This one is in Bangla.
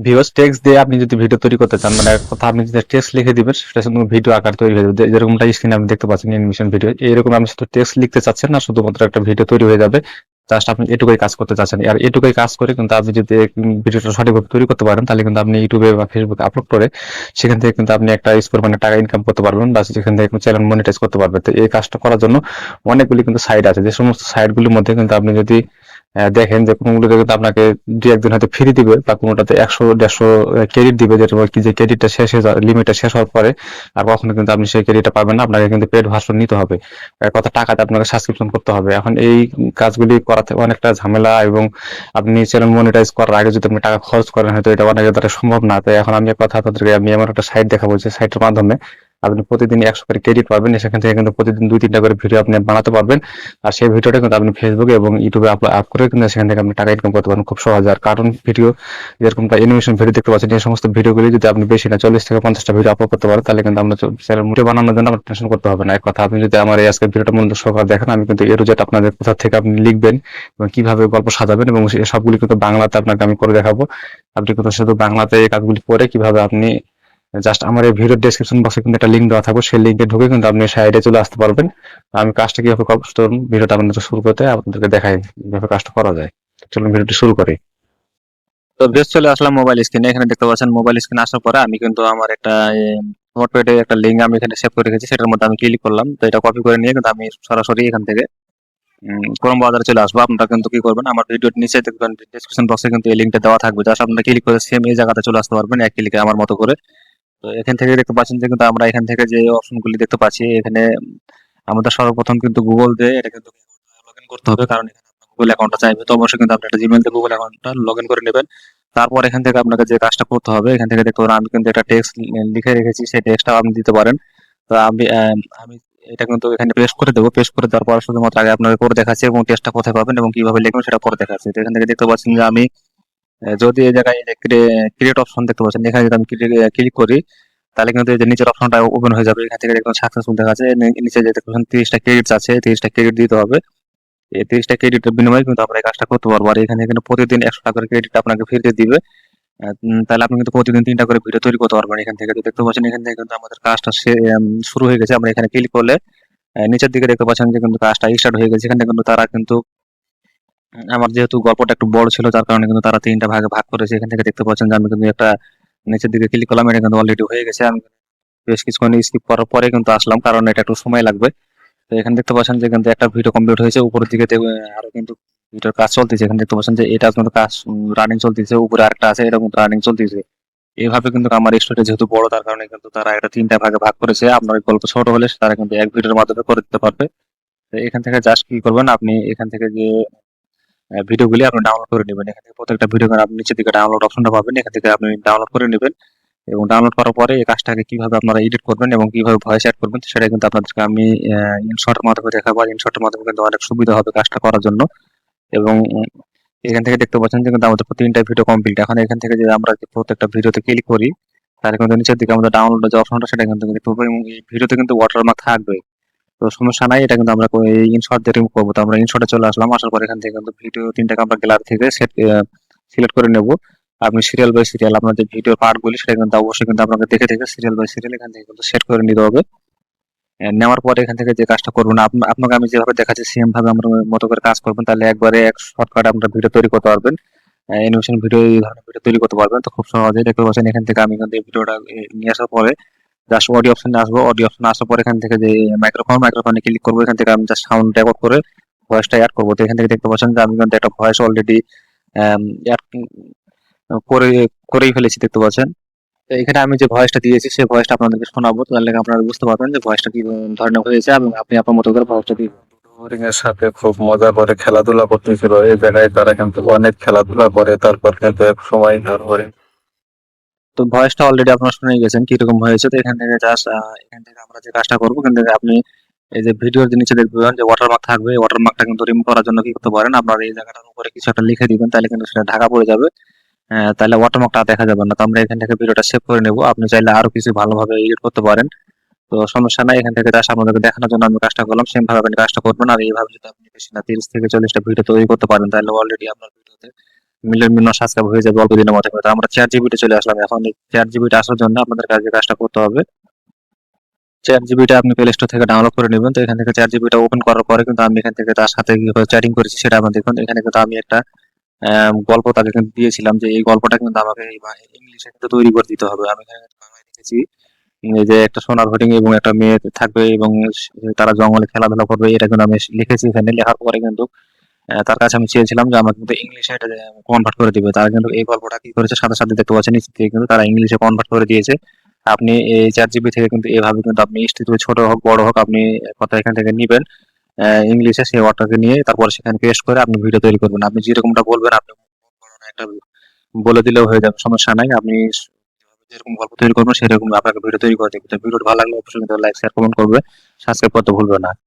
ভিউয়ার্স টেক্সট দিয়ে আপনি যদি ভিডিও তৈরি করতে চান, মানে এক কথা আপনি যদি টেক্সট লিখে দিবেন, সেটা শুধু ভিডিও আকার তৈরি হয়ে যাবে। যেরকমটা স্ক্রিনে আপনি দেখতে পাচ্ছেন অ্যানিমেশন ভিডিও। এরকম আপনি শুধু টেক্সট লিখতে চাচ্ছেন না, শুধুমাত্র একটা ভিডিও তৈরি হয়ে যাবে। জাস্ট আপনি এটুকুই কাজ করতে চাচ্ছেন। আর এটুকুই কাজ করে কিন্তু আপনি যদি ভিডিওটা সঠিকভাবে তৈরি করতে পারেন, তাহলে কিন্তু আপনি ইউটিউবে বা ফেসবুকে আপলোড করে সেখান থেকে কিন্তু আপনি একটা পরিমাণে টাকা ইনকাম করতে পারবেন, বা সেখান থেকে চ্যানেল মনিটাইজ করতে পারবেন। তো এই কাজটা করার জন্য অনেকগুলি কিন্তু সাইট আছে। যে সমস্ত সাইটগুলির মধ্যে কিন্তু আপনি যদি দেখেন যে কোনগুলোতে কিন্তু আপনাকে ২-১ দিন হয়তো ফ্রি দিবে, বা কোনটাতে ১০০-১৫০ ক্রেডিট দিবে, যেটা কি যে ক্রেডিটটা শেষ হয়ে যাওয়ার লিমিটটা শেষ হওয়ার পরে আর কখনো কিন্তু আপনি সেই ক্রেডিটটা পাবেন না। আপনাকে কিন্তু পেড ভার্সন নিতে হবে। এক কথা টাকাতে আপনাকে সাবস্ক্রিপশন করতে হবে। এখন এই কাজগুলি করাতে অনেকটা ঝামেলা, এবং আপনি চ্যানেল মনিটাইজ করার আগে যদি আপনি টাকা খরচ করেন, হয়তো এটা অনেকের দ্বারা সম্ভব না। তাই এখন আমি এক কথা আপনাদেরকে আমি এমন একটা সাইট দেখাবো, যে সাইটের মাধ্যমে আপনি প্রতিদিন ১০০ করে ক্রেডিট পাবেন। সেখান থেকে কিন্তু প্রতিদিন ২-৩টা করে ভিডিও আপনি বানাতে পারবেন। আর সেই ভিডিওটা কিন্তু আপনি ফেসবুকে এবং ইউটিউবে আপ করে কিন্তু সেখান থেকে আপনি টাকা ইনকাম করতে পারেন খুব সহজে। আর কার্টুন ভিডিও, যেরকমটা অ্যানিমেশন ভিডিও দেখতে পাচ্ছেন, এই সমস্ত ভিডিওগুলি যদি আপনি বেশি না ৪০ থেকে ৫০টা ভিডিও আপলোড করতে পারেন, তাহলে কিন্তু আমরা চ্যানেল ভিডিও বানানোর জন্য আপনার টেনশন করতে হবে না। এক কথা আপনি যদি আমার এই আজকের ভিডিওটা মনোযোগ সহকারে দেখেন, আমি কিন্তু এর যেটা আপনাদের কোথা থেকে আপনি লিখবেন এবং কিভাবে গল্প সাজাবেন, এবং সবগুলি কিন্তু বাংলাতে আপনাকে আমি করে দেখাবো। আপনি কিন্তু শুধু বাংলাতে এই কাজগুলি করে কিভাবে আপনি জাস্ট আমার এই ভিডিও ডেসক্রিপশন বক্সে কিন্তু একটা লিঙ্ক দেওয়া থাকবে, সেই লিঙ্কে ঢুকে কিন্তু আপনি সাইডে চলে আসতে পারবেন। আমি কাজটা কিভাবে করবো ভিডিওটা আপনাদের শুরু করতে আপনাদেরকে দেখাই কিভাবে কাজটা করা যায়। চলুন ভিডিওটি শুরু করি। তো বেশ, চলে আসলাম মোবাইল স্ক্রিনে। এখানে দেখতে পাচ্ছেন মোবাইল স্ক্রিনে আসার পরে আমি কিন্তু আমার একটা নোটপ্যাডে একটা লিঙ্ক আমি এখানে সেভ করে রেখেছি, সেটার মধ্যে আমি ক্লিক করলাম। তো এটা কপি করে নিয়ে কিন্তু আমি সরাসরি এখান থেকে ক্রোম ব্রাউজারে চলে আসবো। আপনারা কিন্তু কি করবেন, আমার ভিডিওর নিচে দেখবেন ডেসক্রিপশন বক্সে কিন্তু এই লিঙ্কটা দেওয়া থাকবে। জাস্ট আপনারা ক্লিক করে সেম এই জায়গাতে চলে আসতে পারবেন এক ক্লিকে আমার মতো করে। তো এখান থেকে দেখতে পাচ্ছেন যে কিন্তু আমরা এখান থেকে যে অপশনগুলি দেখতে পাচ্ছি এখানে আমাদের সর্বপ্রথম কিন্তু গুগল দিয়ে এটা কিন্তু লগ ইন করতে হবে, কারণ এখানে আপনার গুগল অ্যাকাউন্টটা চাইবে। তো অবশ্যই কিন্তু আপনি একটা জিমেল দিয়ে গুগল অ্যাকাউন্টটা লগ ইন করে নেবেন। তারপর এখান থেকে আপনাকে যে কাজটা করতে হবে, এখান থেকে দেখতে পারেন আমি কিন্তু একটা টেক্সট লিখে রেখেছি, সেই টেক্সটটাও আপনি দিতে পারেন। তো আমি এটা কিন্তু এখানে পেস্ট করে দেবো। পেস্ট করে দেওয়ার পর শুধুমাত্র আগে আপনাকে করে দেখাচ্ছি এবং টেক্সটটা কোথায় পাবেন এবং কিভাবে লিখবেন সেটা পরে দেখাচ্ছি। তো এখান থেকে দেখতে পাচ্ছেন যে আমি যদি এই জায়গায় ক্রিয়েট অপশন দেখতে পাচ্ছেন, এখানে যদি আমি ক্লিক করি, তাহলে কিন্তু এই যে নিচের অপশনটা ওপেন হয়ে যাবে। এখান থেকে দেখুন সাকসেসফুল দেখাচ্ছে। নিচে যে দেখুন ৩০টা ক্রেডিটস আছে, ৩০টা ক্রেডিট দিতে হবে। এই ৩০টা ক্রেডিটের বিনিময়ে কিন্তু আমরা এই কাজটা করতে পারবো। আর এখানে কিন্তু প্রতিদিন ১০০ টাকা করে ক্রেডিট আপনাকে ফ্রিতে দিবে। তাহলে আপনি কিন্তু প্রতিদিন ৩টা করে ভিডিও তৈরি করতে পারবেন এখান থেকে। তো দেখতে পাচ্ছেন এখান থেকে কিন্তু আমাদের কাজটা শুরু হয়ে গেছে। আমরা এখানে ক্লিক করলে নিচের দিকে দেখতে পাচ্ছেন যে কিন্তু কাজটা স্টার্ট হয়ে গেছে। এখানে কিন্তু তারা কিন্তু আমার যেহেতু গল্পটা একটু বড় ছিল, যার কারণে কিন্তু তারা ৩টা ভাগে ভাগ করেছে। এখান থেকে দেখতে পাচ্ছেন যে আমি কিন্তু একটা নিচের দিকে ক্লিক করলাম, এটা কিন্তু অলরেডি হয়ে গেছে। আমি বেশ কিছুক্ষণ স্কিপ করার পরে কিন্তু আসলাম, কারণ এটা একটু সময় লাগবে। তো এখানে দেখতে পাচ্ছেন যে কিন্তু একটা ভিডিও কমপ্লিট হয়েছে। উপরের দিকে আরো কিন্তু ভিডিওর কাজ চলতেছে। এখানে দেখতে পাচ্ছেন যে এটা কিন্তু কাজ রানিং চলতেছে। উপরে আরেকটা আছে, এটা কিন্তু রানিং চলতেছে। এইভাবে কিন্তু আমার স্টোরিটা যেহেতু বড়, তার কারণে কিন্তু তারা এটা ৩টা ভাগে ভাগ করেছে। আপনার গল্প ছোট হলে তারা কিন্তু এক ভিডিওর মাধ্যমে করে দিতে পারবে। তো এখান থেকে জাস্ট কি করবেন, আপনি এখান থেকে যে ভিডিওগুলি আপনি ডাউনলোড করে নেবেন। এখান থেকে প্রত্যেকটা ভিডিও আপনি নিচের দিকে ডাউনলোড অপশনটা পাবেন, এখান থেকে আপনি ডাউনলোড করে নেবেন। এবং ডাউনলোড করার পরে এই কাজটাকে কিভাবে আপনারা এডিট করবেন এবং কিভাবে ভয়েস অ্যাড করবেন, সেটা কিন্তু আপনাদেরকে আমি ইনশর্টের মাধ্যমে দেখাবো। আর ইনশর্টের মাধ্যমে কিন্তু অনেক সুবিধা হবে কাজটা করার জন্য। এবং এখান থেকে দেখতে পাচ্ছেন যে কিন্তু আমাদের ৩টা ভিডিও কমপ্লিট। এখন এখান থেকে যে আমরা যে প্রত্যেকটা ভিডিওতে ক্লিক করি, তাহলে কিন্তু নিচের দিকে আমাদের ডাউনলোড যে অপশনটা সেটা কিন্তু দেখতে পাবো, এবং এই ভিডিওতে কিন্তু ওয়াটারমার্ক থাকবে। তো সমস্যা নাই, এটা কিন্তু আমরা এই ইনশর্ট দিয়ে রিমুভ করবো। তো আমরা ইনশর্টে চলে আসলাম। আসার পর এখান থেকে কিন্তু ভিডিও ৩টাকে আমরা গ্যালারি থেকে সিলেক্ট করে নেব। আপনি সিরিয়াল বাই সিরিয়াল আপনার যে ভিডিওর পার্টগুলি সেটা কিন্তু অবশ্যই কিন্তু আপনাকে দেখে দেখে সিরিয়াল বাই সিরিয়াল এখান থেকে কিন্তু সেট করে নিতে হবে। নেওয়ার পরে এখান থেকে যে কাজটা করবেন, আপনাকে আমি যেভাবে দেখাচ্ছি সেম ভাবে আমার মতো করে কাজ করবেন, তাহলে একবারে এক শর্টকাটে আপনারা ভিডিও তৈরি করতে পারবেন। অ্যানিমেশন ভিডিও, এই ধরনের ভিডিও তৈরি করতে পারবেন। তো খুব সহজেই দেখতে পাচ্ছেন এখান থেকে আমি কিন্তু এই ভিডিওটা নিয়ে আসার পরে জাস্ট অডিও অপশনে আসবো। অডিও অপশনে আসার পরে এখান থেকে যে মাইক্রোফোনে ক্লিক করবো। এখান থেকে আমি জাস্ট সাউন্ড রেকর্ড করে ভয়েসটা অ্যাড করবো। তো এখান থেকে দেখতে পাচ্ছেন যে আমি কিন্তু একটা ভয়েস অলরেডি অ্যাড করে করেই ফেলেছি, দেখতে পাচ্ছেন। তো এখানে আমি যে ভয়েসটা দিয়েছি সেই ভয়েসটা আপনাদেরকে শোনাবো, তাহলে আপনারা বুঝতে পারবেন যে ভয়েসটা কি ধরনের হয়েছে এবং আপনি আপনার মতো করে ভয়েসটা দিবেন। বোরিং এর সাথে খুব মজা করে খেলাধুলা করতেছিল। এই জায়গায় তারা কিন্তু অনেক খেলাধুলা করে, তারপর কিন্তু এক সময় তারপরে তো ভয়েসটা অলরেডি আপনারা শুনে গেছেন কিরকম হয়েছে। তো এখান থেকে জাস্ট এখান থেকে আমরা যে কাজটা করবো, এখান থেকে আপনি এই যে ভিডিওর যে নিচে দেখবেন যে ওয়াটারমার্ক থাকবে, এই ওয়াটারমার্কটা কিন্তু রিমুভ করার জন্য কি করতে পারেন, আপনার এই জায়গাটার উপরে কিছু একটা লিখে দিবেন, তাহলে কিন্তু সেটা ঢাকা পড়ে যাবে। তাহলে ওয়াটারমার্কটা দেখা যাবে না। তো আমরা এখান থেকে ভিডিওটা সেভ করে নেব। আপনি চাইলে আরো কিছু ভালোভাবে এডিট করতে পারেন। তো সমস্যা নাই, এখান থেকে জাস্ট আপনাদেরকে দেখানোর জন্য আমি কাজটা করলাম। সেম ভাবে আপনি কাজটা করবেন। আর এইভাবে যদি আপনি বেশি না ৩০ থেকে ৪০টা ভিডিও তৈরি করতে পারেন, তাহলে অলরেডি আপনার ভিডিওতে মিলিয়ন সাবস্ক্রাইব হয়ে যাবে অল্প দিনের মধ্যে। তো আমরা 4 জিবিতে চলে আসলাম। এখন এই 4 জিবিতে আসার জন্য আপনাদের কাছে কাজটা করতে হবে, 4 জিবিটা আপনি প্লে স্টোর থেকে ডাউনলোড করে নেবেন। তো এখান থেকে 4 জিবিটা ওপেন করার পরে কিন্তু আমি এখান থেকে তার সাথে কিভাবে চ্যাটিং করেছি সেটা আপনার দেখুন। এখানে কিন্তু আমি একটা গল্প তাকে কিন্তু দিয়েছিলাম যে এই গল্পটা কিন্তু আমাকে ইংলিশে কিন্তু তৈরি করে দিতে হবে। আমি এখানে বাংলায় লিখেছি, এই যে একটা সোনার হরিণ এবং একটা মেয়ে থাকবে এবং তারা জঙ্গলে খেলাধুলা করবে, এটা কিন্তু আমি লিখেছি। এখানে লেখার পরে কিন্তু তার কাছে আমি চেয়েছিলাম যে আমাকে কিন্তু ইংলিশে এটা কনভার্ট করে দিবে। তারা কিন্তু এই গল্পটা কি করেছে সাথে সাথে দেখতে পাচ্ছেন নিচে থেকে কিন্তু তারা ইংলিশে কনভার্ট করে দিয়েছে। আপনি এই 4 জিবি থেকে কিন্তু এভাবে কিন্তু আপনি স্টিল ছোট হোক বড় হোক আপনি কথা এখান থেকে নিবেন ইংলিশে, সেই ওয়ার্ডটাকে নিয়ে তারপর সেখানে পেস্ট করে আপনি ভিডিও তৈরি করবেন। আপনি যেরকমটা বলবেন আপনি একটা বলে দিলেও হয়ে যাবে, সমস্যা নাই। আপনি যেরকম গল্প তৈরি করবেন সেরকম আপনাকে ভিডিও তৈরি করে দেবে। তো ভিডিওটা ভালো লাগলে অবশ্যই কিন্তু লাইক শেয়ার কমেন্ট করবে, সাবস্ক্রাইব করতে ভুলবে না।